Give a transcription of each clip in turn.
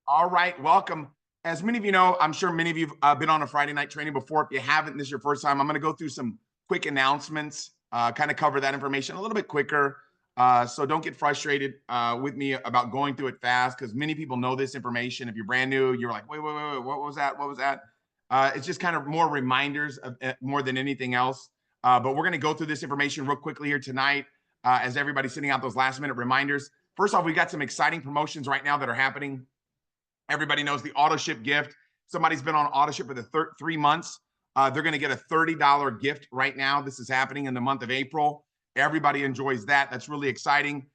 All right, welcome. As many of you know, I'm sure many of you have been on a Friday night training before. If you haven't, this is your first time, I'm going to go through some quick announcements, kind of cover that information a little bit quicker. So don't get frustrated with me about going through it fast because many people know this information. If you're brand new, you're like, wait, what was that? What was that? It's just kind of more reminders of, more than anything else. But we're going to go through this information real quickly here tonight as everybody's sending out those last minute reminders. First off, we got some exciting promotions right now that are happening. Everybody knows the auto ship gift. Somebody's been on auto ship for the 3 months. They're going to get a $30 gift right now. This is happening in the month of April. Everybody enjoys that. That's really exciting.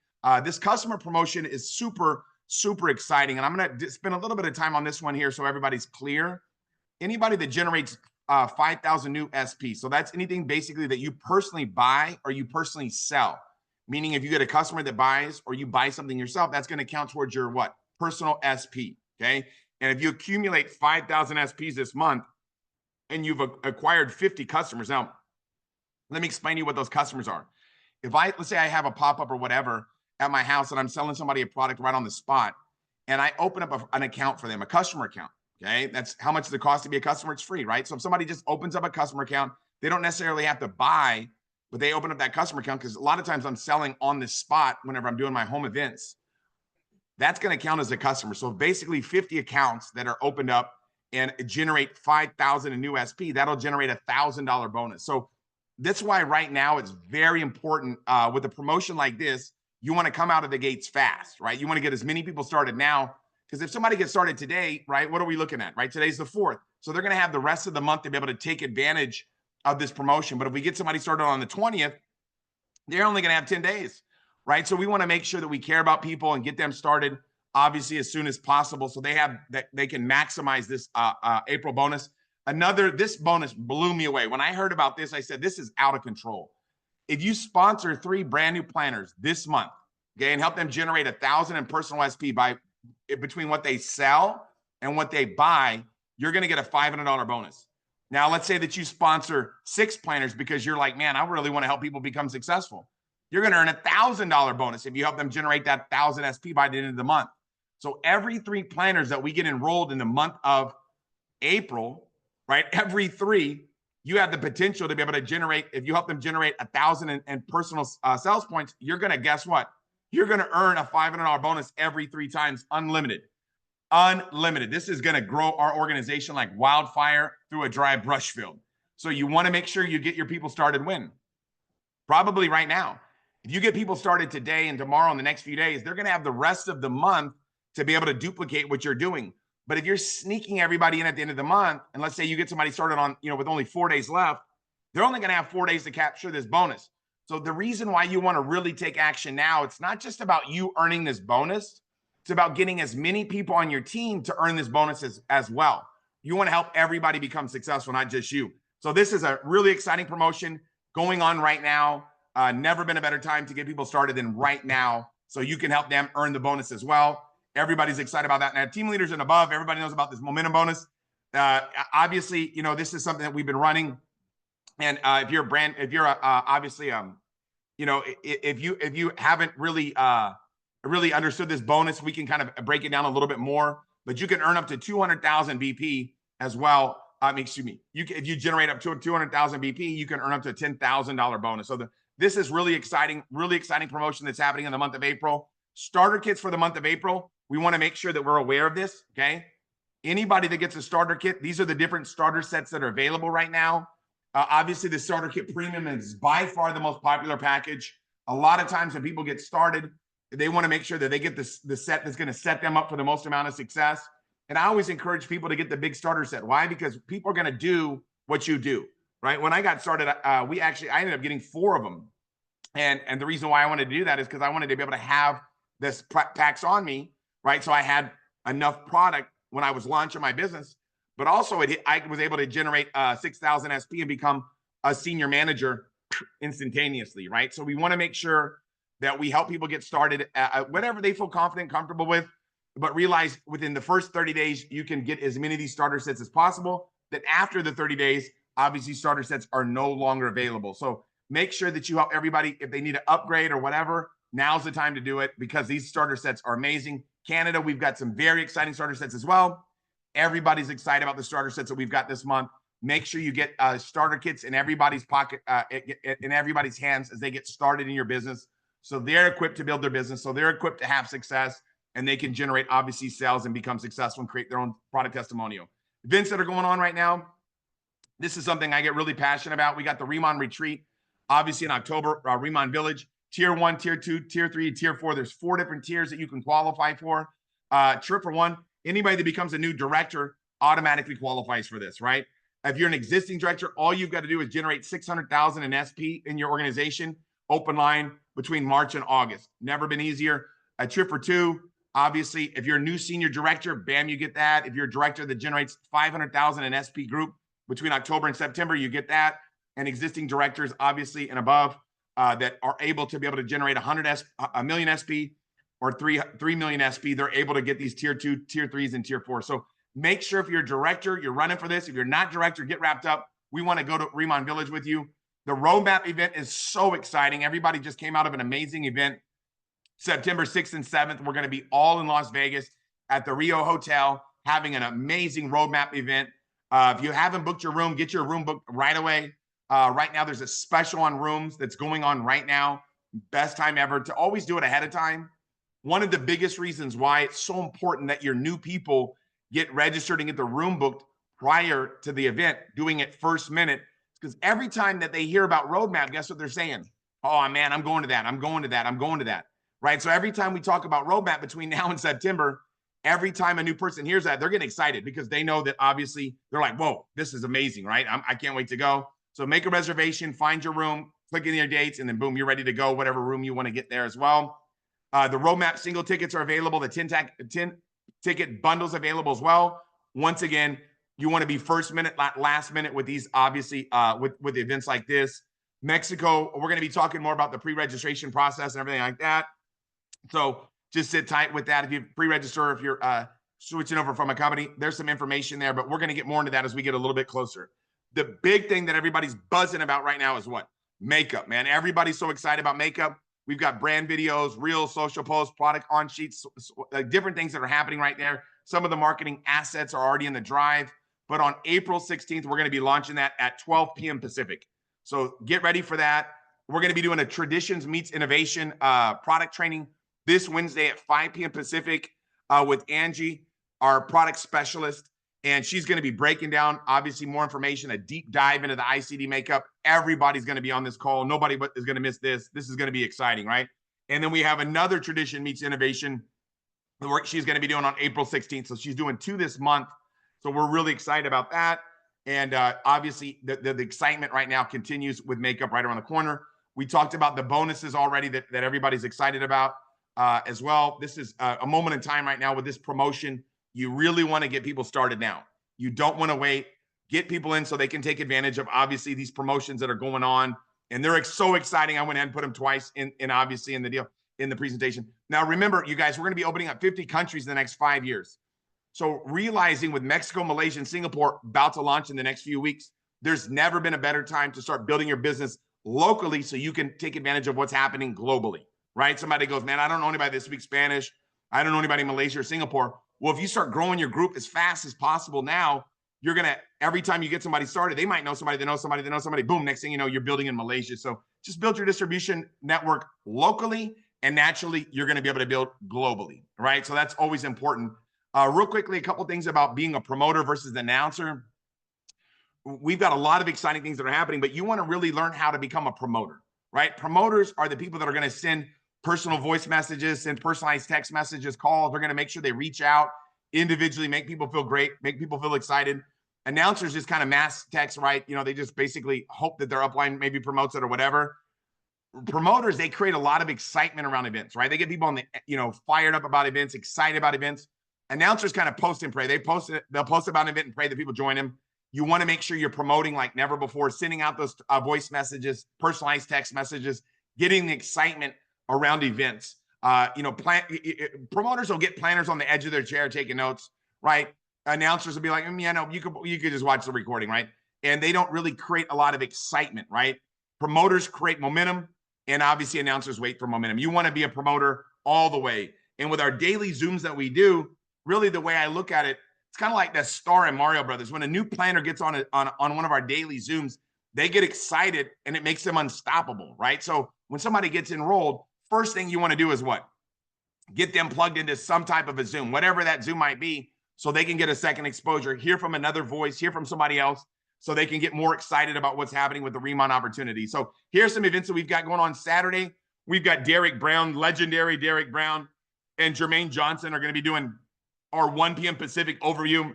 This customer promotion is super, super exciting. And I'm going to spend a little bit of time on this one here so everybody's clear. Anybody that generates 5,000 new SP. So that's anything basically that you personally buy or you personally sell. Meaning if you get a customer that buys or you buy something yourself, that's going to count towards your what? Personal SP. Okay. And if you accumulate 5,000 SPs this month and you've acquired 50 customers, now let me explain to you what those customers are. If let's say I have a pop-up or whatever at my house and I'm selling somebody a product right on the spot and I open up an account for them, a customer account. Okay. That's how much does it cost to be a customer? It's free, right? So if somebody just opens up a customer account, they don't necessarily have to buy, but they open up that customer account because a lot of times I'm selling on the spot whenever I'm doing my home events. That's going to count as a customer. So basically 50 accounts that are opened up and generate 5,000 in new SP, that'll generate $1,000 bonus. So that's why right now it's very important with a promotion like this, you want to come out of the gates fast, right? You want to get as many people started now because if somebody gets started today, right, what are we looking at, right? Today's the 4th. So they're going to have the rest of the month to be able to take advantage of this promotion. But if we get somebody started on the 20th, they're only going to have 10 days. Right. So we want to make sure that we care about people and get them started, obviously, as soon as possible. So they can maximize this April bonus. This bonus blew me away. When I heard about this, I said, this is out of control. If you sponsor 3 brand new planners this month, okay, and help them generate 1,000 in personal SP between what they sell and what they buy, you're going to get a $500 bonus. Now, let's say that you sponsor 6 planners because you're like, man, I really want to help people become successful. You're going to earn a $1,000 bonus if you help them generate that 1,000 SP by the end of the month. So every 3 planners that we get enrolled in the month of April, right? Every 3, you have the potential to be able to generate, if you help them generate 1,000 in personal sales points, you're going to, guess what? You're going to earn a $500 bonus every 3 times, unlimited. Unlimited. This is going to grow our organization like wildfire through a dry brush field. So you want to make sure you get your people started when? Probably right now. If you get people started today and tomorrow in the next few days, they're going to have the rest of the month to be able to duplicate what you're doing. But if you're sneaking everybody in at the end of the month, and let's say you get somebody started on, with only 4 days left, they're only going to have 4 days to capture this bonus. So the reason why you want to really take action now, it's not just about you earning this bonus. It's about getting as many people on your team to earn this bonus as well. You want to help everybody become successful, not just you. So this is a really exciting promotion going on right now. Never been a better time to get people started than right now. So you can help them earn the bonus as well. Everybody's excited about that. Now, team leaders and above, everybody knows about this momentum bonus. Obviously, this is something that we've been running. And if you haven't really understood this bonus, we can kind of break it down a little bit more. But you can earn up to 200,000 BP as well. If you generate up to 200,000 BP, you can earn up to a $10,000 bonus. So this is really exciting promotion that's happening in the month of April. Starter kits for the month of April. We want to make sure that we're aware of this, okay? Anybody that gets a starter kit, these are the different starter sets that are available right now. Obviously, the starter kit premium is by far the most popular package. A lot of times when people get started, they want to make sure that they get the set that's going to set them up for the most amount of success. And I always encourage people to get the big starter set. Why? Because people are going to do what you do, right? When I got started, I ended up getting 4 of them. And the reason why I wanted to do that is because I wanted to be able to have this packs on me, right? So I had enough product when I was launching my business, but also I was able to generate 6,000 SP and become a senior manager instantaneously, right? So we want to make sure that we help people get started at whatever they feel confident, comfortable with, but realize within the first 30 days, you can get as many of these starter sets as possible. That after the 30 days, obviously starter sets are no longer available. So make sure that you help everybody. If they need to upgrade or whatever, now's the time to do it because these starter sets are amazing. Canada, we've got some very exciting starter sets as well. Everybody's excited about the starter sets that we've got this month. Make sure you get starter kits in everybody's pocket, in everybody's hands as they get started in your business. So they're equipped to build their business. So they're equipped to have success, and they can generate obviously sales and become successful and create their own product testimonial. Events that are going on right now. This is something I get really passionate about. We got the Riman retreat, obviously in October, Riman Village, tier 1, tier 2, tier 3, tier 4. There's 4 different tiers that you can qualify for. Trip for one, anybody that becomes a new director automatically qualifies for this, right? If you're an existing director, all you've got to do is generate 600,000 in SP in your organization, open line between March and August. Never been easier. A trip for two, obviously, if you're a new senior director, bam, you get that. If you're a director that generates 500,000 in SP group between October and September, you get that. And existing directors, obviously, and above that are able to be able to generate a million SP or 3 million SP, they're able to get these tier 2, tier 3s, and tier 4. So make sure if you're a director, you're running for this. If you're not director, get wrapped up. We want to go to Riman Village with you. The roadmap event is so exciting. Everybody just came out of an amazing event. September 6th and 7th, we're going to be all in Las Vegas at the Rio Hotel having an amazing roadmap event. If you haven't booked your room, get your room booked right away. Right now, there's a special on rooms that's going on right now. Best time ever to always do it ahead of time. One of the biggest reasons why it's so important that your new people get registered and get the room booked prior to the event, doing it first minute, because every time that they hear about roadmap, guess what they're saying? Oh, man, I'm going to that. I'm going to that. I'm going to that. Right? So every time we talk about roadmap between now and September, every time a new person hears that, they're getting excited because they know that obviously they're like, whoa, this is amazing, right? I can't wait to go. So make a reservation, find your room, click in your dates, and then boom, you're ready to go, whatever room you want to get there as well. The roadmap single tickets are available. The 10 ticket bundles available as well. Once again, you want to be first minute, last minute with these, obviously, with events like this. Mexico, we're going to be talking more about the pre-registration process and everything like that. So just sit tight with that. If you pre-register, if you're switching over from a company, there's some information there, but we're going to get more into that as we get a little bit closer. The big thing that everybody's buzzing about right now is what? Makeup, man. Everybody's so excited about makeup. We've got brand videos, real social posts, product on sheets, different things that are happening right there. Some of the marketing assets are already in the drive, but on April 16th, we're going to be launching that at 12 p.m. Pacific. So get ready for that. We're going to be doing a Traditions Meets Innovation product training this Wednesday at 5 p.m. Pacific with Angie, our product specialist. And she's going to be breaking down, obviously, more information, a deep dive into the ICD makeup. Everybody's going to be on this call. Nobody is going to miss this. This is going to be exciting, right? And then we have another Tradition Meets Innovation the work she's going to be doing on April 16th. So she's doing 2 this month. So we're really excited about that. And obviously, the excitement right now continues with makeup right around the corner. We talked about the bonuses already that everybody's excited about as well. This is a moment in time right now with this promotion. You really want to get people started now. You don't want to wait. Get people in so they can take advantage of, obviously, these promotions that are going on. And they're so exciting. I went ahead and put them twice in obviously, in the deal, in the presentation. Now, remember, you guys, we're going to be opening up 50 countries in the next 5 years. So realizing with Mexico, Malaysia, and Singapore about to launch in the next few weeks, there's never been a better time to start building your business locally so you can take advantage of what's happening globally, right? Somebody goes, man, I don't know anybody that speaks Spanish. I don't know anybody in Malaysia or Singapore. Well, if you start growing your group as fast as possible now, you're going to, every time you get somebody started, they might know somebody that knows somebody that knows somebody. Boom, next thing you know, you're building in Malaysia. So just build your distribution network locally, and naturally, you're going to be able to build globally, right? So that's always important. Real quickly, a couple things about being a promoter versus an announcer. We've got a lot of exciting things that are happening, but you want to really learn how to become a promoter, right? Promoters are the people that are going to send personal voice messages, send personalized text messages, calls. They're going to make sure they reach out individually, make people feel great, make people feel excited. Announcers just kind of mass text, right? You know, they just basically hope that their upline maybe promotes it or whatever. Promoters, they create a lot of excitement around events, right? They get people on the, fired up about events, excited about events. Announcers kind of post and pray. They'll post about an event and pray that people join them. You want to make sure you're promoting like never before, sending out those voice messages, personalized text messages, getting the excitement around events. Promoters will get planners on the edge of their chair taking notes, right? Announcers will be like, you could just watch the recording, right? And they don't really create a lot of excitement, right? Promoters create momentum, and obviously announcers wait for momentum. You want to be a promoter all the way. And with our daily Zooms that we do, really the way I look at it, it's kind of like that star in Mario Brothers. When a new planner gets on one of our daily Zooms, they get excited and it makes them unstoppable, right? So when somebody gets enrolled, first thing you want to do is what? Get them plugged into some type of a Zoom, whatever that Zoom might be, so they can get a second exposure, hear from another voice, hear from somebody else, so they can get more excited about what's happening with the Riman opportunity. So here's some events that we've got going on Saturday. We've got Derek Brown, legendary Derek Brown, and Jermaine Johnson are going to be doing our 1 p.m. Pacific overview.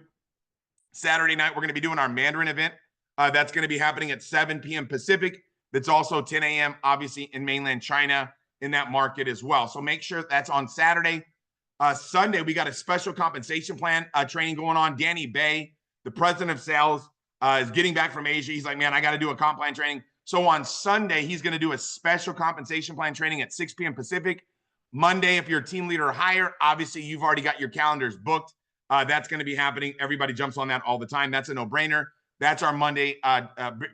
Saturday night, we're going to be doing our Mandarin event. That's going to be happening at 7 p.m. Pacific. That's also 10 a.m., obviously, in mainland China in that market as well. So make sure that's on Saturday. Sunday, we got a special compensation plan training going on. Danny Bay, the president of sales, is getting back from Asia. He's like, man, I got to do a comp plan training. So on Sunday, he's going to do a special compensation plan training at 6 p.m. Pacific. Monday, if you're a team leader or higher, obviously you've already got your calendars booked. That's going to be happening. Everybody jumps on that all the time. That's a no-brainer. That's our Monday,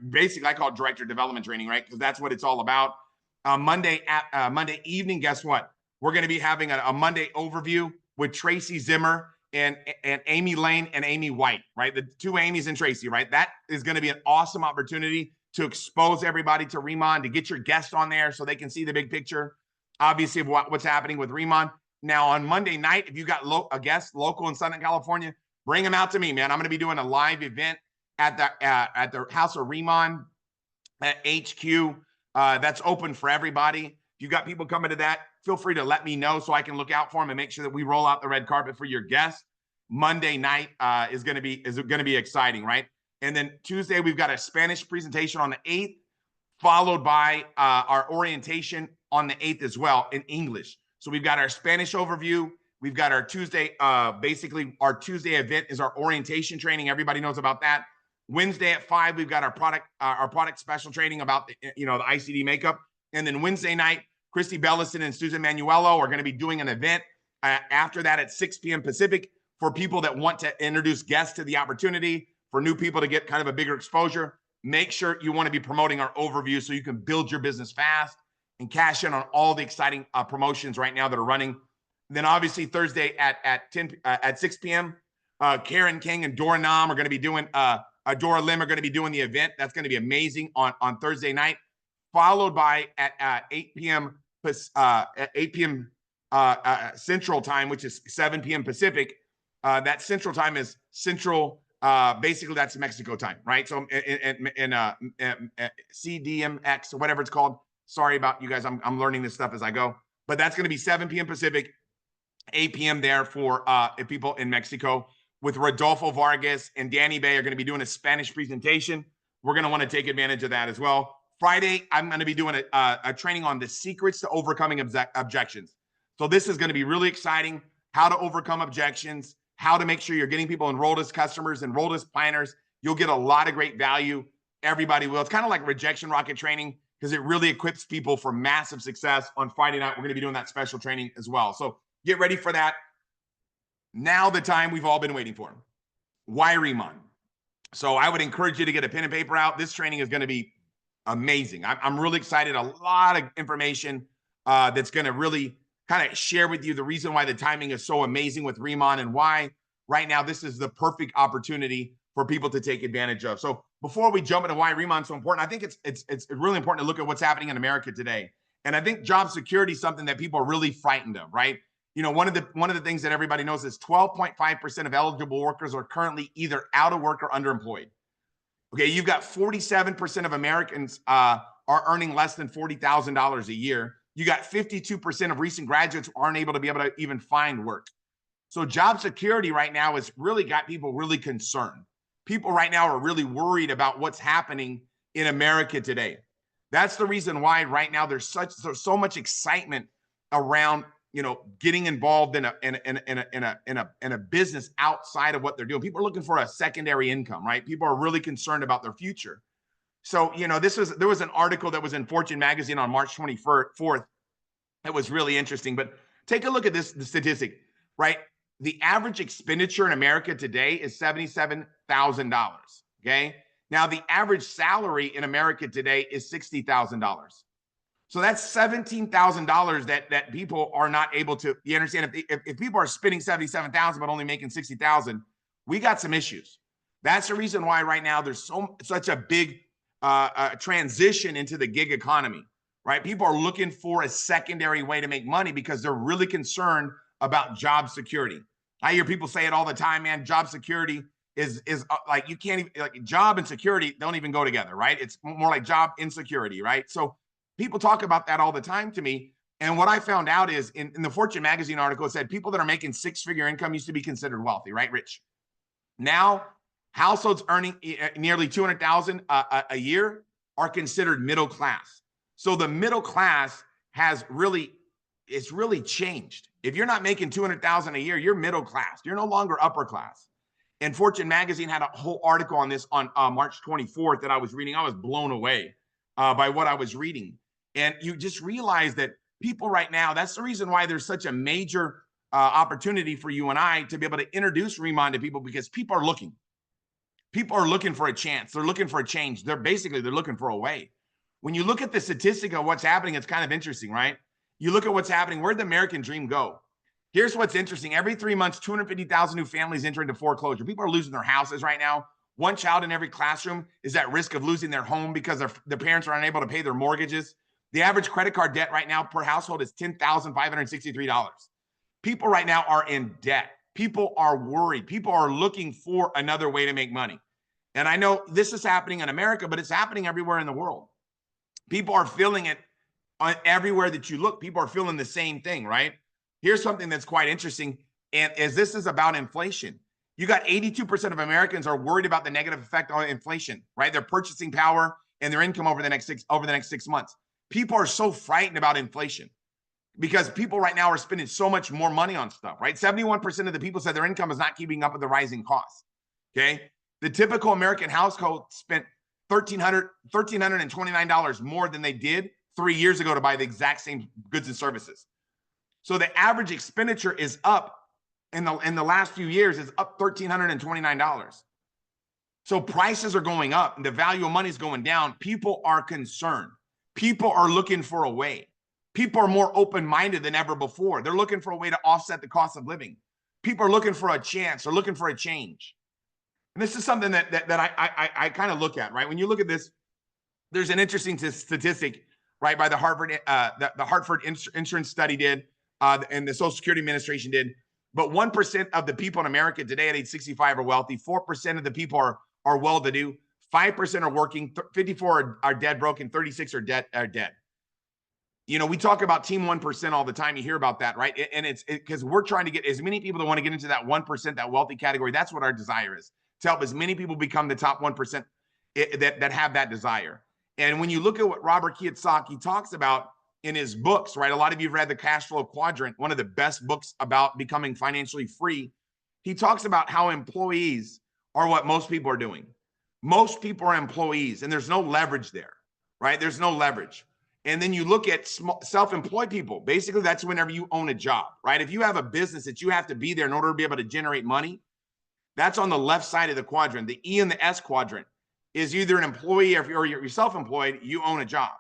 basically I call it director development training, right? Because that's what it's all about. Monday evening, guess what? We're going to be having a Monday overview with Tracy Zimmer and Amy Lane and Amy White, right? The two Amy's and Tracy, right? That is going to be an awesome opportunity to expose everybody to Riman, to get your guests on there so they can see the big picture, obviously, of what's happening with Riman. Now, on Monday night, if you got a guest local in Southern California, bring them out to me, man. I'm going to be doing a live event at the House of Riman at HQ. That's open for everybody. If you got people coming to that, feel free to let me know so I can look out for them and make sure that we roll out the red carpet for your guests. Monday night is going to be exciting, right? And then Tuesday, we've got a Spanish presentation on the 8th, followed by our orientation on the 8th as well in English. So we've got our Spanish overview. We've got our Tuesday, basically our Tuesday event is our orientation training. Everybody knows about that. Wednesday at 5, we've got our product special training about the ICD makeup. And then Wednesday night, Christy Bellison and Susan Manuello are going to be doing an event after that at 6 p.m. Pacific for people that want to introduce guests to the opportunity, for new people to get kind of a bigger exposure. Make sure you want to be promoting our overview so you can build your business fast and cash in on all the exciting promotions right now that are running. And then obviously Thursday at 6 p.m., Karen King and Dora Nam are going to be doing Dora Lim are going to be doing the event. That's going to be amazing on Thursday night, followed by at 8 p.m. Central time, which is 7 p.m. Pacific. That Central time is Central. Basically, that's Mexico time, right? So in CDMX or whatever it's called. Sorry about you guys. I'm learning this stuff as I go. But that's going to be 7 p.m. Pacific, 8 p.m. there for people in Mexico. With Rodolfo Vargas and Danny Bay are going to be doing a Spanish presentation. We're going to want to take advantage of that as well. Friday, I'm going to be doing a training on the secrets to overcoming objections. So this is going to be really exciting, how to overcome objections, how to make sure you're getting people enrolled as customers, enrolled as planners. You'll get a lot of great value. Everybody will. It's kind of like rejection rocket training because it really equips people for massive success. On Friday night, we're going to be doing that special training as well. So get ready for that. Now the time we've all been waiting for. Why Riman? So I would encourage you to get a pen and paper out. This training is going to be amazing. I'm really excited. A lot of information that's going to really kind of share with you the reason why the timing is so amazing with Riman and why right now this is the perfect opportunity for people to take advantage of. So before we jump into why Riman is so important, I think it's really important to look at what's happening in America today. And I think job security is something that people are really frightened of, right? You know, one of the things that everybody knows is 12.5% of eligible workers are currently either out of work or underemployed. Okay, you've got 47% of Americans are earning less than $40,000 a year. You got 52% of recent graduates who aren't able to even find work. So job security right now has really got people really concerned. People right now are really worried about what's happening in America today. That's the reason why right now there's so much excitement around, you know, getting involved in a business outside of what they're doing. People are looking for a secondary income, right? People are really concerned about their future. So, you know, there was an article that was in Fortune magazine on March 24th. That was really interesting, but take a look at the statistic, right? The average expenditure in America today is $77,000. Okay. Now the average salary in America today is $60,000. So that's $17,000 that people are not able to. You understand? If people are spending 77,000 but only making 60,000, we got some issues. That's the reason why right now there's such a big transition into the gig economy. Right? People are looking for a secondary way to make money because they're really concerned about job security. I hear people say it all the time, man. Job security is like, you can't even, like, job and security don't even go together, right? It's more like job insecurity, right? So people talk about that all the time to me. And what I found out is in the Fortune magazine article, it said people that are making six-figure income used to be considered wealthy, right? Rich. Now, households earning nearly 200,000 a year are considered middle class. So the middle class it's really changed. If you're not making 200,000 a year, you're middle class. You're no longer upper class. And Fortune magazine had a whole article on this on March 24th that I was reading. I was blown away by what I was reading. And you just realize that people right now, that's the reason why there's such a major opportunity for you and I to be able to introduce Riman to people, because people are looking. People are looking for a chance. They're looking for a change. They're looking for a way. When you look at the statistic of what's happening, it's kind of interesting, right? You look at what's happening. Where'd the American dream go? Here's what's interesting. Every 3 months, 250,000 new families enter into foreclosure. People are losing their houses right now. One child in every classroom is at risk of losing their home because their parents are unable to pay their mortgages. The average credit card debt right now per household is $10,563. People right now are in debt. People are worried. People are looking for another way to make money. And I know this is happening in America, but it's happening everywhere in the world. People are feeling it everywhere that you look. People are feeling the same thing, right? Here's something that's quite interesting. And as this is about inflation, you got 82% of Americans are worried about the negative effect on inflation, right? Their purchasing power and their income over the next 6 months. People are so frightened about inflation because people right now are spending so much more money on stuff, right? 71% of the people said their income is not keeping up with the rising costs. Okay. The typical American household spent $1,329 more than they did 3 years ago to buy the exact same goods and services. So the average expenditure is up in the last few years, is up $1,329. So prices are going up and the value of money is going down. People are concerned. People are looking for a way. People are more open-minded than ever before. They're looking for a way to offset the cost of living. People are looking for a chance. They're looking for a change. And this is something that I kind of look at, right? When you look at this, there's an interesting statistic, right, by the Hartford Insurance Study did, and the Social Security Administration did. But 1% of the people in America today at age 65 are wealthy. 4% of the people are well-to-do. 5% are working. 54 are dead broke, and 36 are dead. You know, we talk about Team 1% all the time. You hear about that, right? And it's because we're trying to get as many people that want to get into that 1%, that wealthy category. That's what our desire is, to help as many people become the top 1% that have that desire. And when you look at what Robert Kiyosaki talks about in his books, right? A lot of you have read The Cash Flow Quadrant, one of the best books about becoming financially free. He talks about how employees are what most people are doing. Most people are employees, and there's no leverage there, right? There's no leverage. And then you look at self-employed people. Basically, that's whenever you own a job, right? If you have a business that you have to be there in order to be able to generate money, that's on the left side of the quadrant. The E and the S quadrant is either an employee, or you're self-employed, you own a job,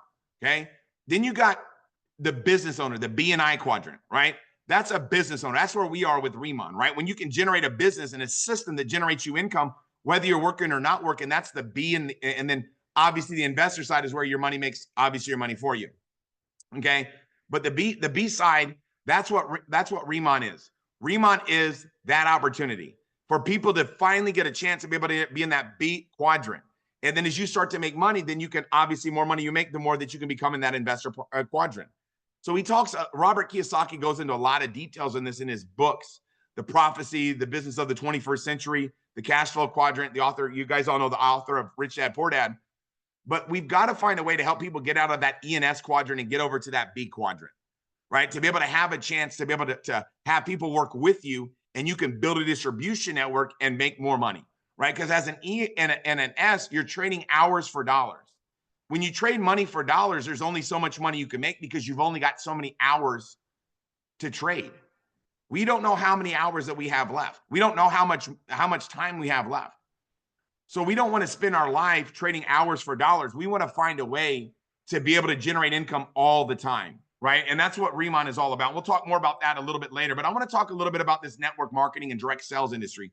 okay? Then you got the business owner, the B and I quadrant, right? That's a business owner. That's where we are with Riman, right? When you can generate a business and a system that generates you income, whether you're working or not working, that's the B. And then obviously the investor side is where your money makes obviously your money for you, okay? But the B side, that's what Riman is. Riman is that opportunity for people to finally get a chance to be able to be in that B quadrant. And then as you start to make money, then you can obviously, more money you make, the more that you can become in that investor quadrant. So he talks, Robert Kiyosaki goes into a lot of details in this in his books, The Prophecy, The Business of the 21st Century, The Cash Flow Quadrant. The author, you guys all know the author of Rich Dad, Poor Dad. But we've got to find a way to help people get out of that E and S quadrant and get over to that B quadrant, right? To be able to have a chance to be able to have people work with you, and you can build a distribution network and make more money, right? Because as an E and an S, you're trading hours for dollars. When you trade money for dollars, there's only so much money you can make because you've only got so many hours to trade. We don't know how many hours that we have left. We don't know how much time we have left. So we don't want to spend our life trading hours for dollars. We want to find a way to be able to generate income all the time, right? And that's what Riman is all about. We'll talk more about that a little bit later, but I want to talk a little bit about this network marketing and direct sales industry.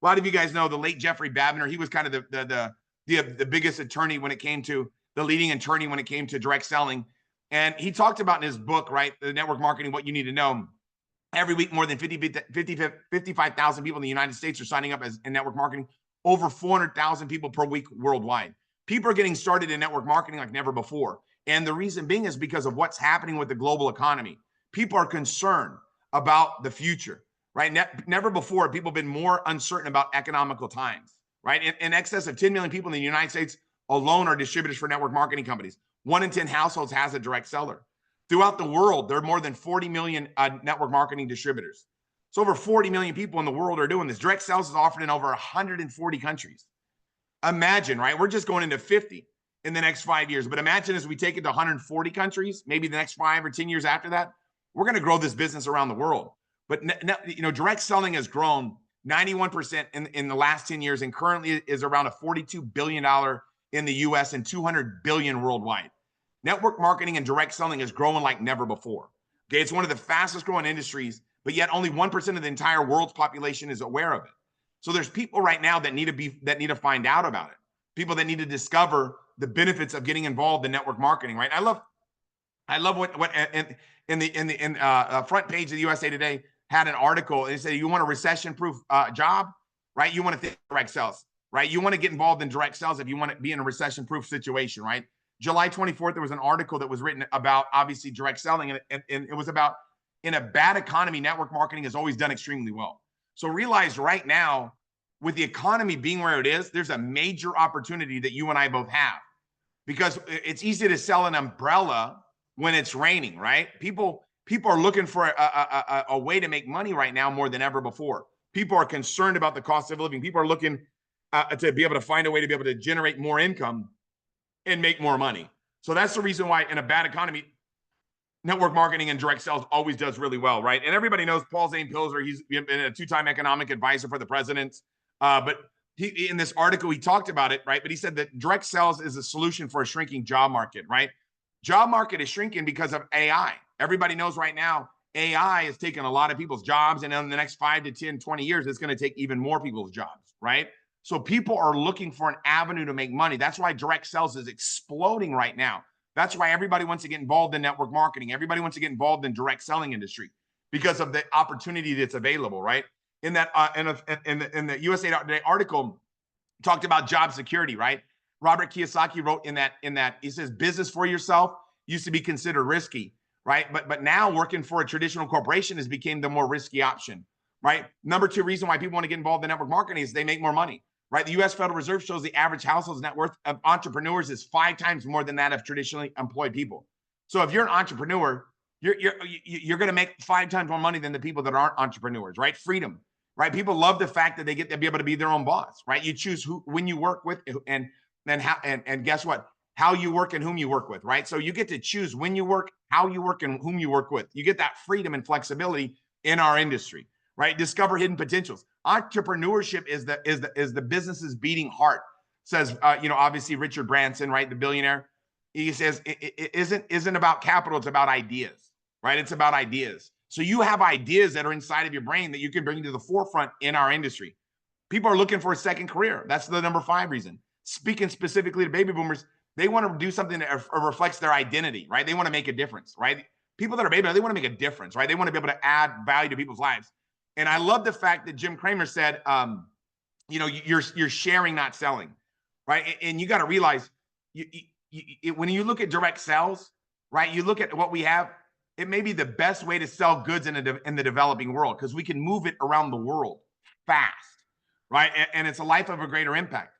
A lot of you guys know the late Jeffrey Babiner. He was kind of the biggest attorney when it came to the leading attorney when it came to direct selling. And he talked about in his book, right, the network marketing, what you need to know. Every week, more than 55,000 people in the United States are signing up as in network marketing, over 400,000 people per week worldwide. People are getting started in network marketing like never before. And the reason being is because of what's happening with the global economy. People are concerned about the future, right? Never before have people been more uncertain about economical times, right? In excess of 10 million people in the United States alone are distributors for network marketing companies. 1 in 10 households has a direct seller. Throughout the world, there are more than 40 million network marketing distributors. So over 40 million people in the world are doing this. Direct sales is offered in over 140 countries. Imagine, right? We're just going into 50 in the next 5 years. But imagine as we take it to 140 countries, maybe the next 5 or 10 years after that, we're going to grow this business around the world. But direct selling has grown 91% in the last 10 years and currently is around a $42 billion in the US and $200 billion worldwide. Network marketing and direct selling is growing like never before. Okay, it's one of the fastest growing industries, but yet only 1% of the entire world's population is aware of it. So there's people right now that need to find out about it. People that need to discover the benefits of getting involved in network marketing. Right? I love what in the front page of the USA Today had an article. They said you want a recession-proof job, right? You want to think direct sales, right? You want to get involved in direct sales if you want to be in a recession-proof situation, right? July 24th, there was an article that was written about obviously direct selling, and it was about in a bad economy, network marketing has always done extremely well. So realize right now, with the economy being where it is, there's a major opportunity that you and I both have, because it's easy to sell an umbrella when it's raining, right? People are looking for a way to make money right now more than ever before. People are concerned about the cost of living. People are looking to be able to find a way to be able to generate more income and make more money. So that's the reason why in a bad economy, network marketing and direct sales always does really well, right? And everybody knows Paul Zane Pilzer. He's been a 2-time economic advisor for the president. But he, in this article, he talked about it, right? But he said that direct sales is a solution for a shrinking job market, right? Job market is shrinking because of AI. Everybody knows right now, AI is taking a lot of people's jobs. And in the next 5 to 10, 20 years, it's going to take even more people's jobs, right? So people are looking for an avenue to make money. That's why direct sales is exploding right now. That's why everybody wants to get involved in network marketing. Everybody wants to get involved in direct selling industry because of the opportunity that's available, right? In that in the USA Today article, talked about job security, right? Robert Kiyosaki wrote in that he says business for yourself used to be considered risky, right? But now working for a traditional corporation has become the more risky option, right? Number 2 reason why people want to get involved in network marketing is they make more money. Right, the U.S. Federal Reserve shows the average household's net worth of entrepreneurs is 5 times more than that of traditionally employed people. So if you're an entrepreneur, you're going to make 5 times more money than the people that aren't entrepreneurs. Right, freedom. Right, people love the fact that they get to be able to be their own boss. Right, you choose when you work with, and how, and guess what? How you work and whom you work with. Right, so you get to choose when you work, how you work, and whom you work with. You get that freedom and flexibility in our industry. Right, discover hidden potentials. Entrepreneurship is the business's beating heart, says obviously Richard Branson, right, the billionaire. He says it isn't about capital, it's about ideas, right? It's about ideas. So you have ideas that are inside of your brain that you can bring to the forefront in our industry. People are looking for a second career. That's the number 5 reason. Speaking specifically to baby boomers, they want to do something that reflects their identity, right? They want to make a difference, right? People that are baby, they want to make a difference, right? They want to be able to add value to people's lives. And I love the fact that Jim Cramer said, you're sharing, not selling, right? And you got to realize, when you look at direct sales, right? You look at what we have. It may be the best way to sell goods in the developing world because we can move it around the world fast, right? And it's a life of a greater impact.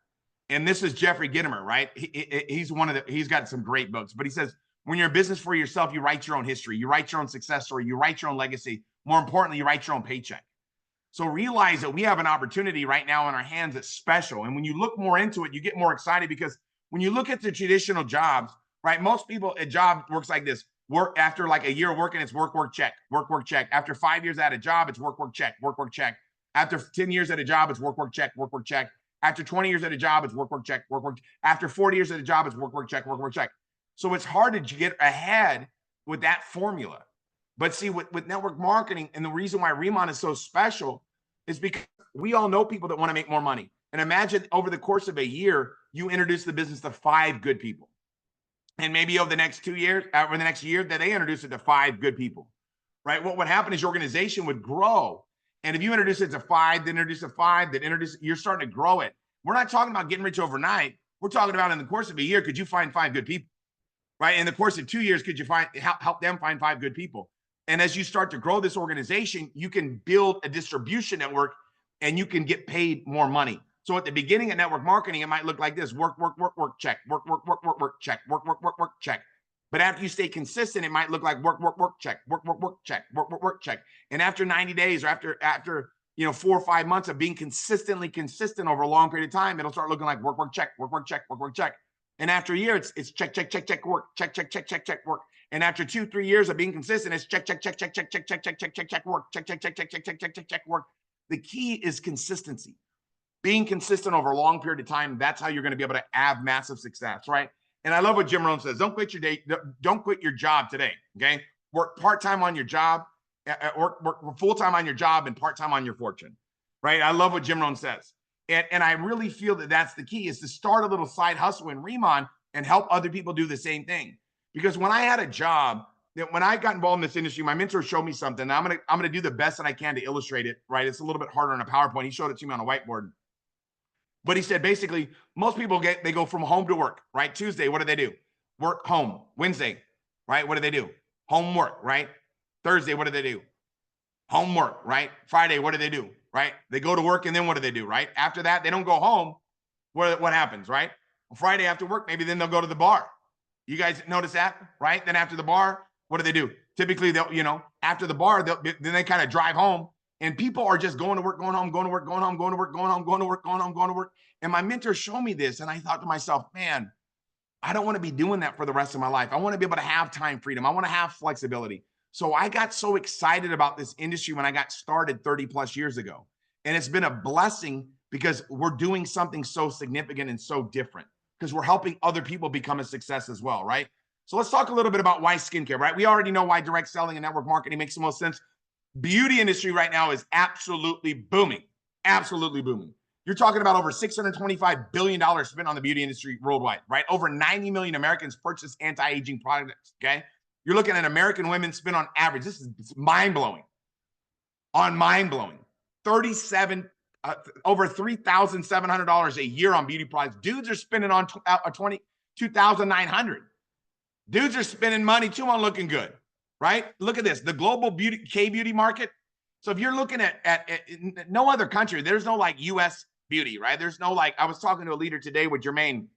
And this is Jeffrey Gitomer, right? He's got some great books, but he says, when you're in business for yourself, you write your own history, you write your own success story, you write your own legacy. More importantly, you write your own paycheck. So realize that we have an opportunity right now in our hands that's special. And when you look more into it, you get more excited because when you look at the traditional jobs, right? Most people, a job works like this. Work after like a year of working, it's work, check, work, check. After 5 years at a job, it's work, check, work, check. After 10 years at a job, it's work, check, work, check. After 20 years at a job, it's work, check, work. After 40 years at a job, it's work, check, work, check. So it's hard to get ahead with that formula. But see, with network marketing, and the reason why Riman is so special is because we all know people that want to make more money. And imagine over the course of a year, you introduce the business to 5 good people. And maybe over the next 2 years, over the next year, that they introduce it to 5 good people, right? What would happen is your organization would grow. And if you introduce it to 5, then introduce to 5, then introduce, you're starting to grow it. We're not talking about getting rich overnight. We're talking about in the course of a year, could you find 5 good people, right? In the course of 2 years, could you help them find 5 good people? And as you start to grow this organization, you can build a distribution network and you can get paid more money. So at the beginning of network marketing, it might look like this: work, check, work, check, work, check. But after you stay consistent, it might look like work, check, work, check, work, check. And after 90 days or after 4 or 5 months of being consistent over a long period of time, it'll start looking like work, check, work, check, work, check. And after a year, it's check, work, check, work. And after 2-3 years of being consistent, it's check, work, check, work. The key is consistency. Being consistent over a long period of time, that's how you're going to be able to have massive success, right? And I love what Jim Rohn says: don't quit your day, don't quit your job today, okay? Work part-time on your job, work full-time on your job and part-time on your fortune, right? I love what Jim Rohn says. And I really feel that that's the key, is to start a little side hustle in Riman and help other people do the same thing. Because when I had a job, when I got involved in this industry, my mentor showed me something. I'm gonna do the best that I can to illustrate it, right? It's a little bit harder on a PowerPoint. He showed it to me on a whiteboard. But he said, basically, most people they go from home to work, right? Tuesday, what do they do? Work, home. Wednesday, right? What do they do? Homework, right? Thursday, what do they do? Homework, right? Friday, what do they do? Right? They go to work, and then what do they do? Right? After that, they don't go home. What happens, right? Well, Friday after work, maybe then they'll go to the bar. You guys notice that, right? Then after the bar, what do? Typically, they'll, after the bar, then they kind of drive home. And people are just going to work, going home, going to work, going home, going to work, going home, going to work, going home, going to work. And my mentor showed me this. And I thought to myself, man, I don't want to be doing that for the rest of my life. I want to be able to have time freedom. I want to have flexibility. So I got so excited about this industry when I got started 30 plus years ago. And it's been a blessing because we're doing something so significant and so different, because we're helping other people become a success as well, right? So let's talk a little bit about why skincare, right? We already know why direct selling and network marketing makes the most sense. Beauty industry right now is absolutely booming, absolutely booming. You're talking about over $625 billion spent on the beauty industry worldwide, right? Over 90 million Americans purchase anti-aging products, okay? You're looking at American women spend on average, this is mind-blowing, over $3,700 a year on beauty products. Dudes are spending on $2,900. Dudes are spending money too on looking good, right? Look at this, the global K-beauty market. So if you're looking at no other country, there's no like US beauty, right? There's no like, I was talking to a leader today with Jermaine.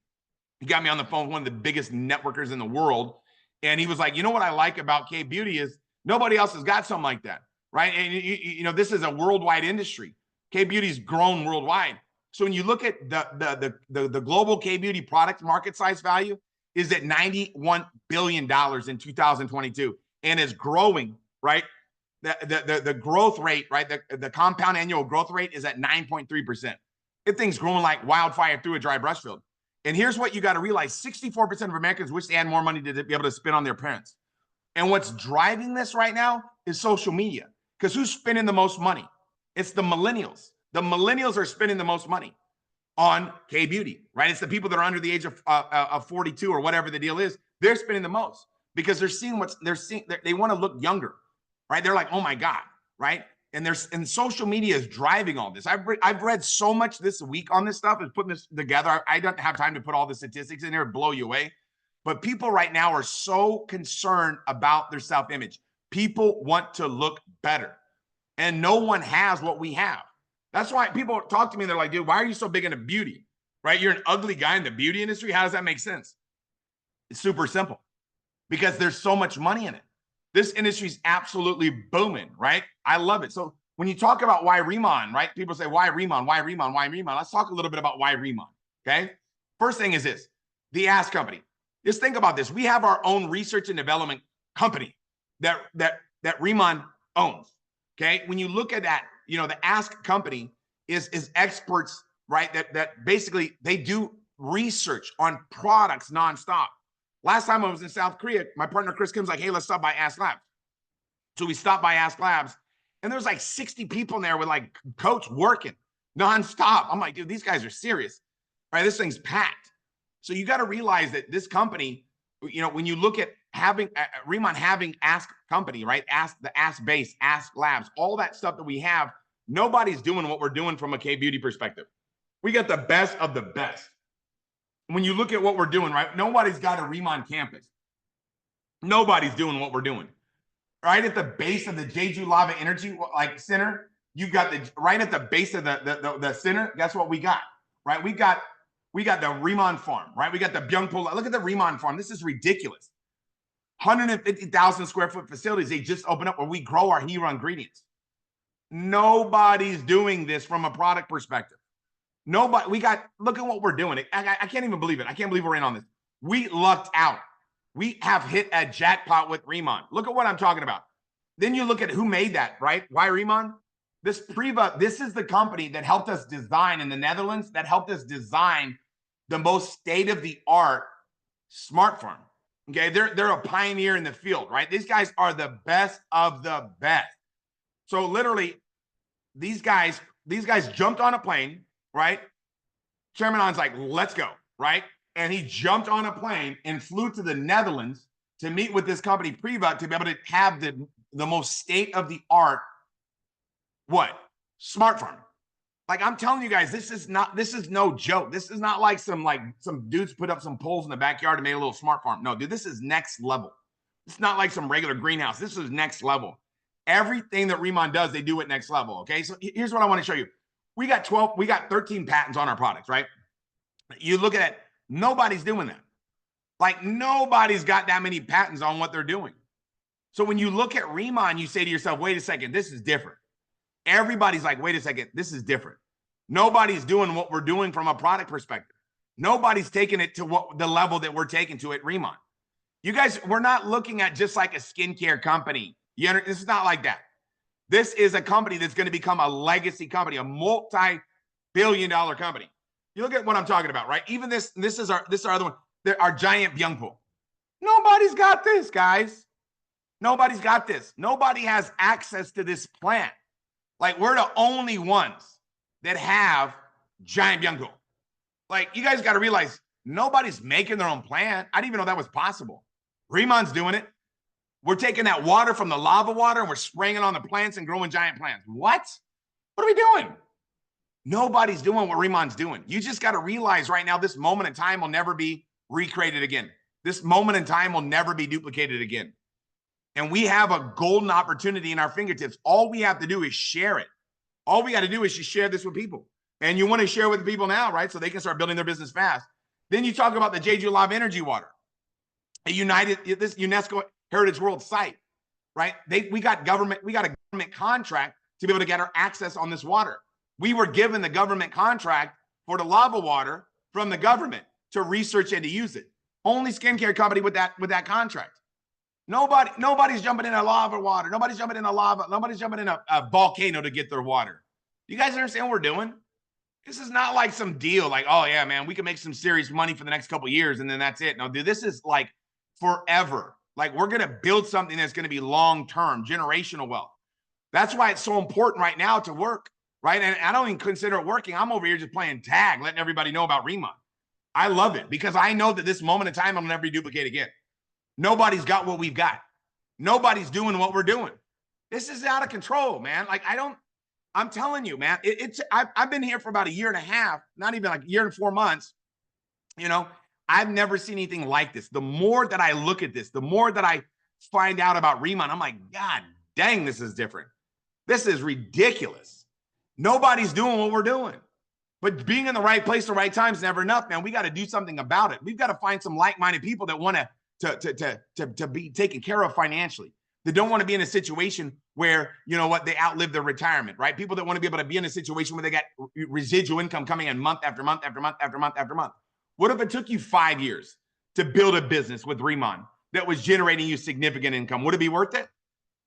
He got me on the phone, one of the biggest networkers in the world. And he was like, you know what I like about K-beauty is nobody else has got something like that, right? And this is a worldwide industry. K-beauty's grown worldwide. So when you look at the global K-beauty product market size value is at $91 billion in 2022 and is growing, right? The growth rate, right? The compound annual growth rate is at 9.3%. It thing's growing like wildfire through a dry brush field. And here's what you got to realize: 64% of Americans wish they had more money to be able to spend on their parents. And what's driving this right now is social media. Because who's spending the most money? It's the millennials. The millennials are spending the most money on K-beauty, right? It's the people that are under the age of 42 or whatever the deal is. They're spending the most because they're seeing they want to look younger, right? They're like, oh my God, right? And social media is driving all this. I've read so much this week on this stuff and putting this together. I don't have time to put all the statistics in here and blow you away. But people right now are so concerned about their self-image. People want to look better. And no one has what we have. That's why people talk to me and they're like, dude, why are you so big into beauty? Right? You're an ugly guy in the beauty industry. How does that make sense? It's super simple. Because there's so much money in it. This industry is absolutely booming, right? I love it. So when you talk about why Riman, right? People say, why Riman? Why Riman? Why Riman? Let's talk a little bit about why Riman, okay? First thing is this, the Ask Company. Just think about this. We have our own research and development company that Riman owns, okay? When you look at that, the Ask Company is experts, right? That basically they do research on products nonstop. Last time I was in South Korea, my partner Chris Kim's like, hey, let's stop by Ask Labs. So we stopped by Ask Labs, and there's like 60 people in there with like coats working nonstop. I'm like, dude, these guys are serious. All right, this thing's packed. So you got to realize that this company, you know, when you look at having Riman having Ask Company, right? Ask the Ask Base, Ask Labs, all that stuff that we have, nobody's doing what we're doing from a K-Beauty perspective. We got the best of the best. When you look at what we're doing, right? Nobody's got a Riman campus. Nobody's doing what we're doing. Right at the base of the Jeju Lava Energy like Center, you got the right at the base of the center. Guess what we got? Right, we got the Riman farm. Right, we got the Byungpo. Look at the Riman farm. This is ridiculous. 150,000 square foot facilities they just opened up where we grow our hero ingredients. Nobody's doing this from a product perspective. Nobody. We got. Look at what we're doing. I can't even believe it. I can't believe we're in on this. We lucked out. We have hit a jackpot with Riman. Look at what I'm talking about. Then you look at who made that, right? Why Riman? This Priva, this is the company that helped us design in the Netherlands, that helped us design the most state-of-the-art smart farm. Okay, they're a pioneer in the field, right? These guys are the best of the best. So literally, these guys jumped on a plane, right? Chairman On's like, let's go, right? And he jumped on a plane and flew to the Netherlands to meet with this company, Priva, to be able to have the most state-of-the-art, what? Smart farm. Like I'm telling you guys, this is no joke. This is not like some dudes put up some poles in the backyard and made a little smart farm. No, dude, this is next level. It's not like some regular greenhouse. This is next level. Everything that Riman does, they do at next level. Okay, so here's what I want to show you. We got 13 patents on our products, right? You look at it, nobody's doing that. Like nobody's got that many patents on what they're doing. So when you look at Riman, you say to yourself, wait a second, this is different. Everybody's like, wait a second, this is different. Nobody's doing what we're doing from a product perspective. Nobody's taking it to what the level that we're taking to at Riman. You guys, we're not looking at just like a skincare company. This is not like that. This is a company that's going to become a legacy company, a multi-billion-dollar company. You look at what I'm talking about, right? Even this is our other one, our giant Byungpo. Nobody's got this, guys. Nobody's got this. Nobody has access to this plant. Like we're the only ones that have giant Byungpo. Like you guys got to realize nobody's making their own plant. I didn't even know that was possible. Riman's doing it. We're taking that water from the lava water and we're spraying it on the plants and growing giant plants. What? What are we doing? Nobody's doing what Riman's doing. You just got to realize right now, this moment in time will never be recreated again. This moment in time will never be duplicated again. And we have a golden opportunity in our fingertips. All we have to do is share it. All we got to do is just share this with people. And you want to share with people now, right? So they can start building their business fast. Then you talk about the Jeju Lava Energy Water, this UNESCO Heritage World Site, right? We got a government contract to be able to get our access on this water. We were given the government contract for the lava water from the government to research and to use it. Only skincare company with that contract. Nobody's jumping in a lava water. Nobody's jumping in a lava. Nobody's jumping in a volcano to get their water. You guys understand what we're doing? This is not like some deal like, oh yeah, man, we can make some serious money for the next couple of years and then that's it. No, dude, this is like forever. Like we're going to build something that's going to be long-term, generational wealth. That's why it's so important right now to work, right? And I don't even consider it working. I'm over here just playing tag, letting everybody know about Riman. I love it because I know that this moment in time will never be duplicated again. Nobody's got what we've got. Nobody's doing what we're doing. This is out of control, man. Like I'm telling you, man, I've been here for about a year and a half, not even like a year and 4 months. You know, I've never seen anything like this. The more that I look at this, the more that I find out about Riman, I'm like, God dang, this is different. This is ridiculous. Nobody's doing what we're doing. But being in the right place, the right time is never enough, man. We got to do something about it. We've got to find some like-minded people that want to be taken care of financially. They don't want to be in a situation where, you know what, they outlive their retirement, right? People that want to be able to be in a situation where they got residual income coming in month after month after month after month after month. What if it took you 5 years to build a business with Riman that was generating you significant income? Would it be worth it?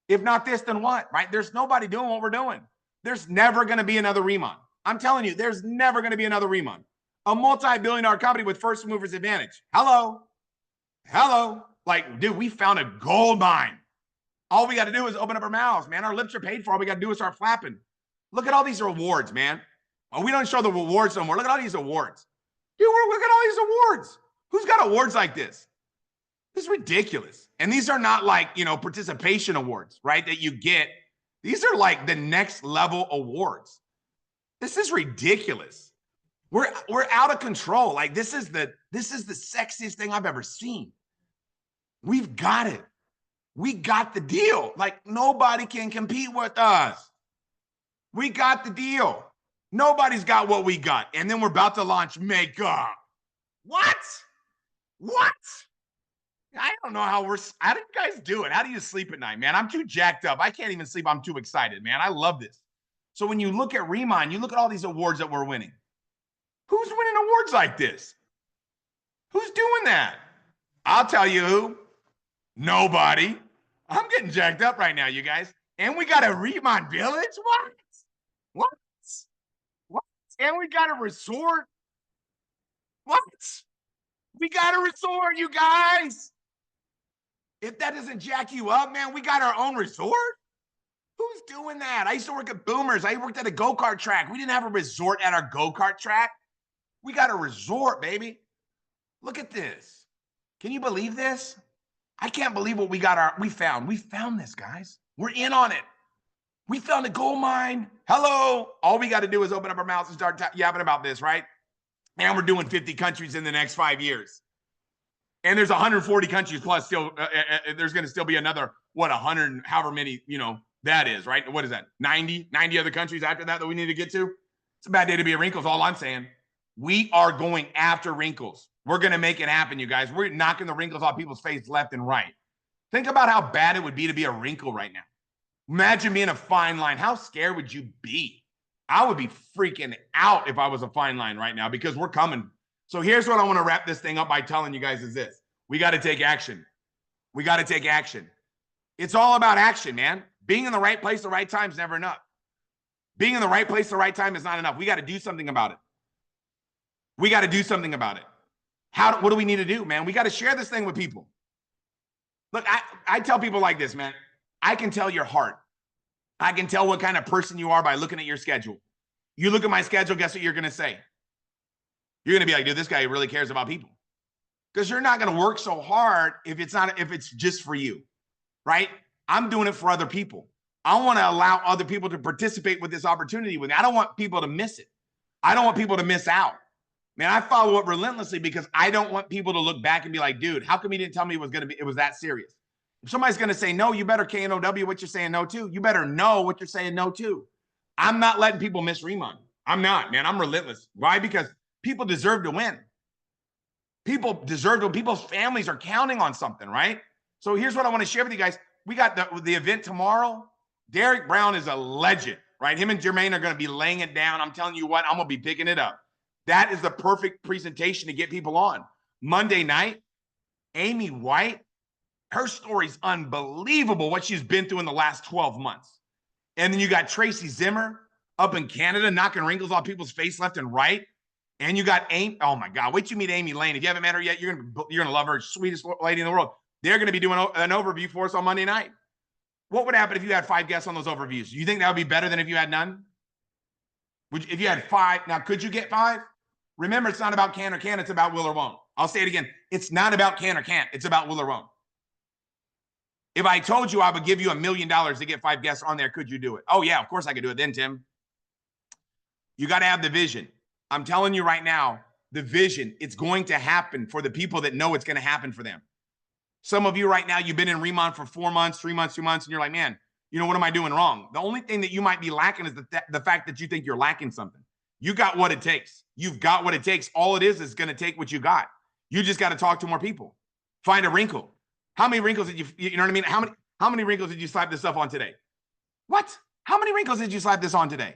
If not this, then what, right? There's nobody doing what we're doing. There's never going to be another Riman. I'm telling you, there's never going to be another Riman. A multi-billion-dollar company with first movers advantage. Hello. Hello. Like, dude, we found a gold mine. All we got to do is open up our mouths, man. Our lips are paid for. All we got to do is start flapping. Look at all these rewards, man. Oh, we don't show the rewards no more. Look at all these awards. Dude, look at all these awards. Who's got awards like this? This is ridiculous. And these are not like, participation awards, right? That you get. These are like the next level awards. This is ridiculous. We're out of control. Like this is the sexiest thing I've ever seen. We've got it. We got the deal. Like nobody can compete with us. We got the deal. Nobody's got what we got. And then we're about to launch makeup. What? I don't know how do you guys do it? How do you sleep at night, man? I'm too jacked up. I can't even sleep. I'm too excited, man. I love this. So when you look at Riman, you look at all these awards that we're winning. Who's winning awards like this? Who's doing that? I'll tell you who. Nobody. I'm getting jacked up right now, you guys. And we got a Riman village? What? And we got a resort? What? We got a resort, you guys. If that doesn't jack you up, man, we got our own resort? Who's doing that? I used to work at Boomers. I worked at a go-kart track. We didn't have a resort at our go-kart track. We got a resort, baby. Look at this. Can you believe this? I can't believe what we found. We found this, guys. We're in on it. We found a gold mine. Hello. All we got to do is open up our mouths and start yapping about this, right? And we're doing 50 countries in the next 5 years. And there's 140 countries plus still, there's going to still be another, 100, however many, that is, right? What is that? 90 other countries after that we need to get to? It's a bad day to be a wrinkles, all I'm saying. We are going after wrinkles. We're going to make it happen, you guys. We're knocking the wrinkles off people's face left and right. Think about how bad it would be to be a wrinkle right now. Imagine being a fine line. How scared would you be? I would be freaking out if I was a fine line right now because we're coming. So here's what I want to wrap this thing up by telling you guys is this. We got to take action. We got to take action. It's all about action, man. Being in the right place, the right time is never enough. Being in the right place, the right time is not enough. We got to do something about it. We got to do something about it. What do we need to do, man? We got to share this thing with people. Look, I tell people like this, man. I can tell your heart. I can tell what kind of person you are by looking at your schedule. You look at my schedule, guess what you're going to say? You're going to be like, dude, this guy really cares about people. Because you're not going to work so hard if it's just for you, right? I'm doing it for other people. I want to allow other people to participate with this opportunity with me. I don't want people to miss it. I don't want people to miss out. Man, I follow up relentlessly because I don't want people to look back and be like, dude, how come you didn't tell me it was that serious? If somebody's going to say no, you better KNOW what you're saying no to. You better know what you're saying no to. I'm not letting people miss Riman. I'm not, man. I'm relentless. Why? Because people deserve to win. People deserve to. People's families are counting on something, right? So here's what I want to share with you guys. We got the event tomorrow. Derek Brown is a legend, right? Him and Jermaine are going to be laying it down. I'm telling you what, I'm going to be picking it up. That is the perfect presentation to get people on. Monday night, Amy White, her story's unbelievable, what she's been through in the last 12 months. And then you got Tracy Zimmer up in Canada, knocking wrinkles off people's face left and right. And you got Amy. Oh my God, wait till you meet Amy Lane. If you haven't met her yet, you're gonna love her, sweetest lady in the world. They're gonna be doing an overview for us on Monday night. What would happen if you had 5 guests on those overviews? You think that would be better than if you had none? If you had 5, now could you get 5? Remember, it's not about can or can't, it's about will or won't. I'll say it again. It's not about can or can't, it's about will or won't. If I told you I would give you $1 million to get 5 guests on there, could you do it? Oh yeah, of course I could do it then, Tim. You got to have the vision. I'm telling you right now, the vision, it's going to happen for the people that know it's going to happen for them. Some of you right now, you've been in Riman for 4 months, 3 months, 2 months, and you're like, man, what am I doing wrong? The only thing that you might be lacking is the fact that you think you're lacking something. You got what it takes. You've got what it takes. All it is going to take what you got. You just got to talk to more people. Find a wrinkle. How many wrinkles did you know what I mean? How many wrinkles did you slap this stuff on today? What? How many wrinkles did you slap this on today?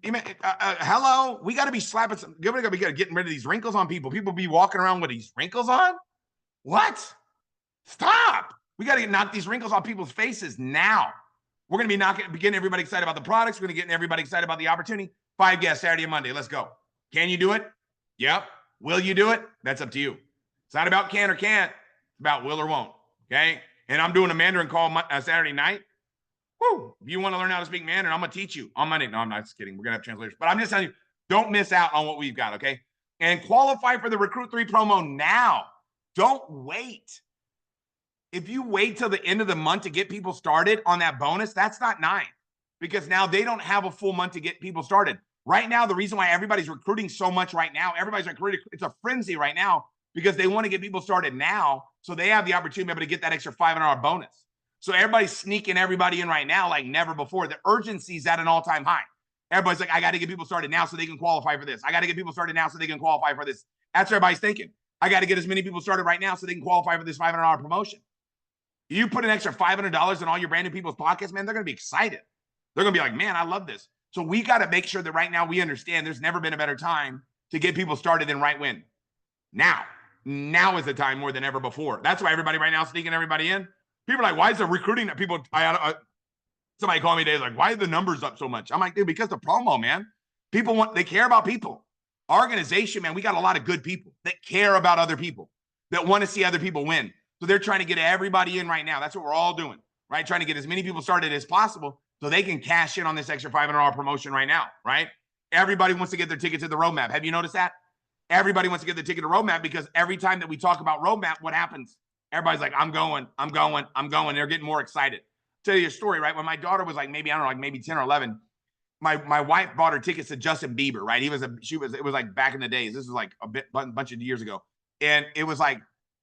Hello, we got to be slapping some. We got to be getting rid of these wrinkles on people. People be walking around with these wrinkles on. What? Stop. We got to knock these wrinkles off people's faces now. We're going to be getting everybody excited about the products. We're going to get everybody excited about the opportunity. 5 guests Saturday and Monday. Let's go. Can you do it? Yep. Will you do it? That's up to you. It's not about can or can't. It's about will or won't. Okay. And I'm doing a Mandarin call Saturday night. Woo. If you want to learn how to speak Mandarin, I'm going to teach you on Monday. No, I'm not just kidding. We're going to have translators. But I'm just telling you, don't miss out on what we've got. Okay. And qualify for the Recruit 3 promo now. Don't wait. If you wait till the end of the month to get people started on that bonus, that's not nice, because now they don't have a full month to get people started. Right now, the reason why everybody's recruiting so much right now, everybody's recruiting, it's a frenzy right now because they want to get people started now so they have the opportunity to be able to get that extra $500 bonus. So everybody's sneaking everybody in right now like never before. The urgency is at an all-time high. Everybody's like, I got to get people started now so they can qualify for this. I got to get people started now so they can qualify for this. That's what everybody's thinking. I got to get as many people started right now so they can qualify for this $500 promotion. You put an extra $500 in all your brand new people's pockets, man, they're going to be excited. They're going to be like, man, I love this. So we got to make sure that right now we understand there's never been a better time to get people started in Right Win. Now is the time more than ever before. That's why everybody right now is sneaking everybody in. People are like, why is the recruiting that people, somebody called me today, like, why are the numbers up so much? I'm like, dude, because the promo, man. They care about people. Our organization, man, we got a lot of good people that care about other people, that want to see other people win. So they're trying to get everybody in right now. That's what we're all doing, right? Trying to get as many people started as possible so they can cash in on this extra $500 promotion right now, right? Everybody wants to get their ticket to the roadmap. Have you noticed that? Everybody wants to get their ticket to roadmap because every time that we talk about roadmap, what happens? Everybody's like, I'm going. They're getting more excited. Tell you a story, right? When my daughter was like maybe 10 or 11, my wife bought her tickets to Justin Bieber, right? It was like back in the days. This was like a bunch of years ago. And it was like,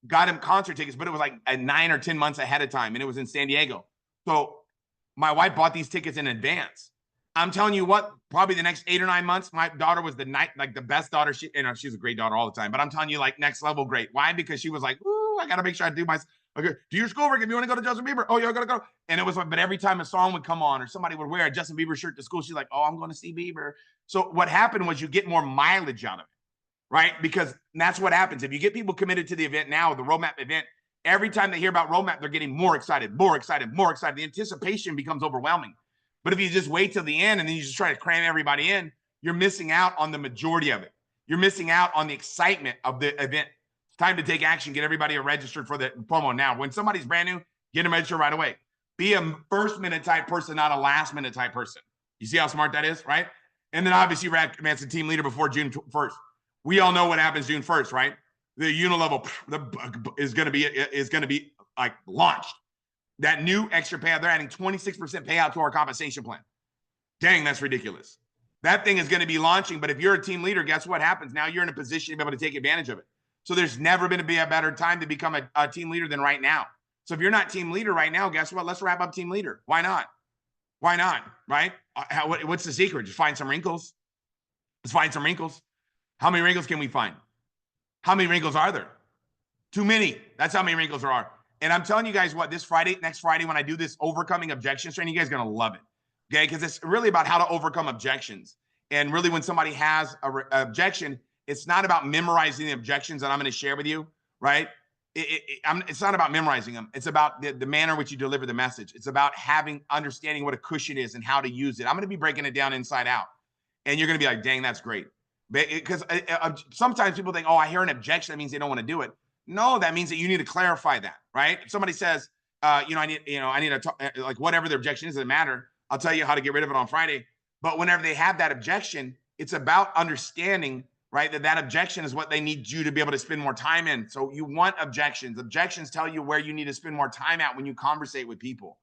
got him concert tickets, but it was like 9 or 10 months ahead of time. And it was in San Diego. So my wife bought these tickets in advance. I'm telling you what, probably the next 8 or 9 months, my daughter was the best daughter. She's a great daughter all the time, but I'm telling you, like, next level great. Why? Because she was like, ooh, I got to make sure I do okay, do your schoolwork if you want to go to Justin Bieber. Oh, you're going to go. And it was like, but every time a song would come on or somebody would wear a Justin Bieber shirt to school, she's like, oh, I'm going to see Bieber. So what happened was you get more mileage out of it. Right? Because that's what happens. If you get people committed to the event now, the roadmap event, every time they hear about roadmap, they're getting more excited. The anticipation becomes overwhelming. But if you just wait till the end and then you just try to cram everybody in, you're missing out on the majority of it. You're missing out on the excitement of the event. It's time to take action. Get everybody registered for the promo now. When somebody's brand new, get them registered right away. Be a first-minute type person, not a last-minute type person. You see how smart that is, right? And then obviously you're advanced to team leader before June 1st. We all know what happens June 1st, right? The unilevel is going to be like launched. That new extra payout, they're adding 26% payout to our compensation plan. Dang, that's ridiculous. That thing is going to be launching, but if you're a team leader, guess what happens? Now you're in a position to be able to take advantage of it. So there's never been to be a better time to become a team leader than right now. So if you're not team leader right now, guess what? Let's wrap up team leader. Why not? Why not, right? What's the secret? Just find some wrinkles. Let's find some wrinkles. How many wrinkles can we find? How many wrinkles are there? Too many. That's how many wrinkles there are. And I'm telling you guys what, next Friday, when I do this overcoming objections training, you guys are going to love it. Okay. Because it's really about how to overcome objections. And really when somebody has an objection, it's not about memorizing the objections that I'm going to share with you, right? It's not about memorizing them. It's about the manner in which you deliver the message. It's about understanding what a cushion is and how to use it. I'm going to be breaking it down inside out. And you're going to be like, dang, that's great. Because sometimes people think, oh, I hear an objection. That means they don't want to do it. No, that means that you need to clarify that, right? If somebody says, I need to talk, like whatever their objection is, doesn't matter. I'll tell you how to get rid of it on Friday. But whenever they have that objection, it's about understanding, right? That objection is what they need you to be able to spend more time in. So you want objections. Objections tell you where you need to spend more time at when you conversate with people.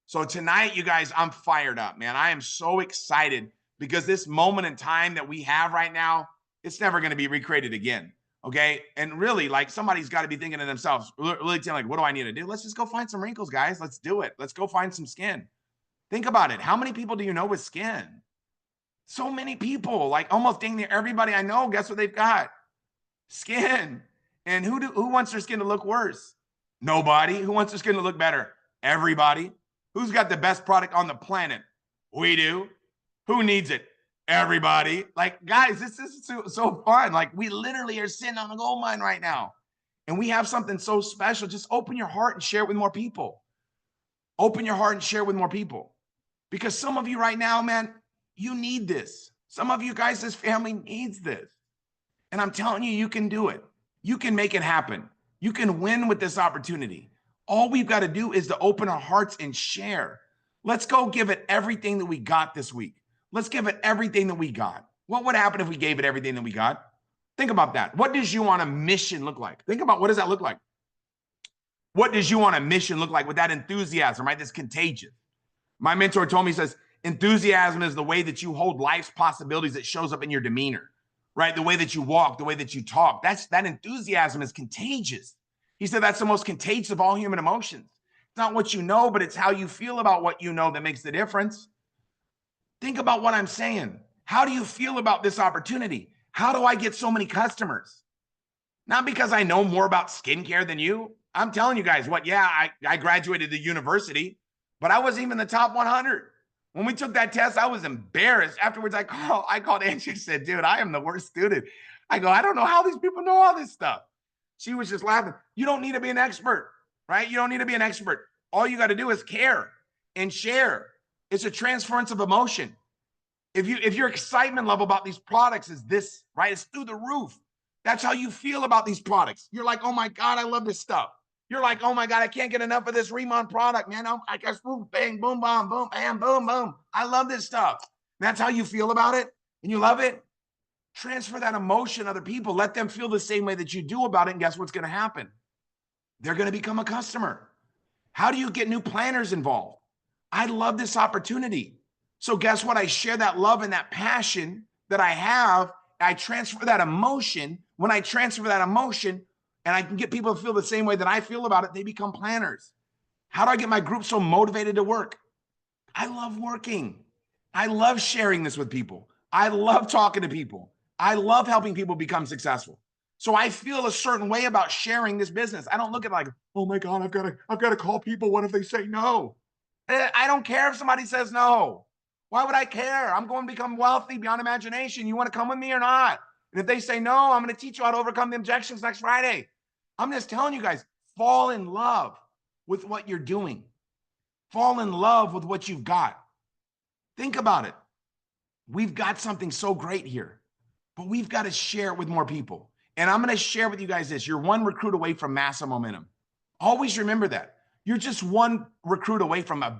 So tonight, you guys, I'm fired up, man. I am so excited because this moment in time that we have right now, it's never going to be recreated again. Okay. And really, like, somebody's got to be thinking to themselves, really telling, like, what do I need to do? Let's just go find some wrinkles, guys. Let's do it. Let's go find some skin. Think about it. How many people do you know with skin? So many people, like almost dang near everybody I know, guess what they've got? Skin. And who wants their skin to look worse? Nobody. Who wants their skin to look better? Everybody. Who's got the best product on the planet? We do. Who needs it? Everybody. Like, guys, this is so fun. Like, we literally are sitting on a gold mine right now. And we have something so special. Just open your heart and share it with more people. Open your heart and share with more people. Because some of you right now, man, you need this. Some of you guys, this family needs this. And I'm telling you, you can do it. You can make it happen. You can win with this opportunity. All we've got to do is to open our hearts and share. Let's go give it everything that we got this week. Let's give it everything that we got. What would happen if we gave it everything that we got? Think about that. What does you on a mission look like? Think about, what does that look like? What does you on a mission look like with that enthusiasm, right? That's contagious. My mentor told me, he says, enthusiasm is the way that you hold life's possibilities. That shows up in your demeanor, right? The way that you walk, the way that you talk. That enthusiasm is contagious. He said that's the most contagious of all human emotions. It's not what you know, but it's how you feel about what you know that makes the difference. Think about what I'm saying. How do you feel about this opportunity? How do I get so many customers? Not because I know more about skincare than you. I'm telling you guys what, yeah, I graduated the university, but I wasn't even the top 100. When we took that test, I was embarrassed. Afterwards, I called Angie and said, dude, I am the worst student. I go, I don't know how these people know all this stuff. She was just laughing. You don't need to be an expert, right? You don't need to be an expert. All you got to do is care and share. It's a transference of emotion. If your excitement level about these products is this, right? It's through the roof. That's how you feel about these products. You're like, oh my God, I love this stuff. You're like, oh my God, I can't get enough of this Riman product, man. I guess boom, bang, boom, boom, boom, bam, boom, boom. I love this stuff. That's how you feel about it, and you love it. Transfer that emotion to other people. Let them feel the same way that you do about it, and guess what's going to happen? They're going to become a customer. How do you get new planners involved? I love this opportunity. So guess what? I share that love and that passion that I have. I transfer that emotion. When I transfer that emotion and I can get people to feel the same way that I feel about it, they become planners. How do I get my group so motivated to work? I love working. I love sharing this with people. I love talking to people. I love helping people become successful. So I feel a certain way about sharing this business. I don't look at it like, oh my God, I've got to call people. What if they say no? I don't care if somebody says no. Why would I care? I'm going to become wealthy beyond imagination. You want to come with me or not? And if they say no, I'm going to teach you how to overcome the objections next Friday. I'm just telling you guys, fall in love with what you're doing. Fall in love with what you've got. Think about it. We've got something so great here, but we've got to share it with more people. And I'm going to share with you guys this. You're one recruit away from massive momentum. Always remember that. You're just one recruit away from an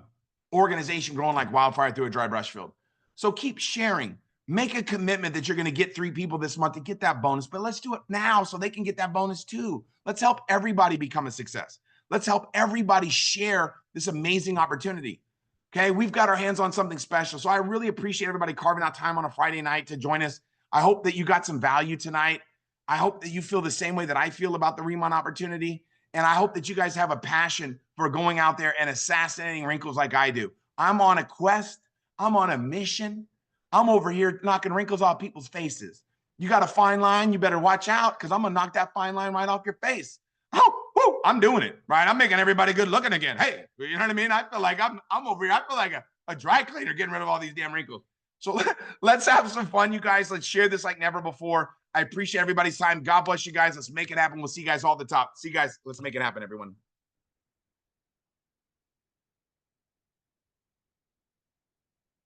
organization growing like wildfire through a dry brush field. So keep sharing. Make a commitment that you're going to get 3 people this month to get that bonus, but let's do it now so they can get that bonus too. Let's help everybody become a success. Let's help everybody share this amazing opportunity. Okay, we've got our hands on something special. So I really appreciate everybody carving out time on a Friday night to join us. I hope that you got some value tonight. I hope that you feel the same way that I feel about the Riman opportunity. And I hope that you guys have a passion for going out there and assassinating wrinkles like I do. I'm on a quest. I'm on a mission. I'm over here knocking wrinkles off people's faces. You got a fine line. You better watch out because I'm going to knock that fine line right off your face. Oh, woo, I'm doing it, right? I'm making everybody good looking again. Hey, you know what I mean? I feel like I'm over here. I feel like a dry cleaner getting rid of all these damn wrinkles. So let's have some fun, you guys. Let's share this like never before. I appreciate everybody's time. God bless you guys. Let's make it happen. We'll see you guys all at the top. See you guys. Let's make it happen, everyone.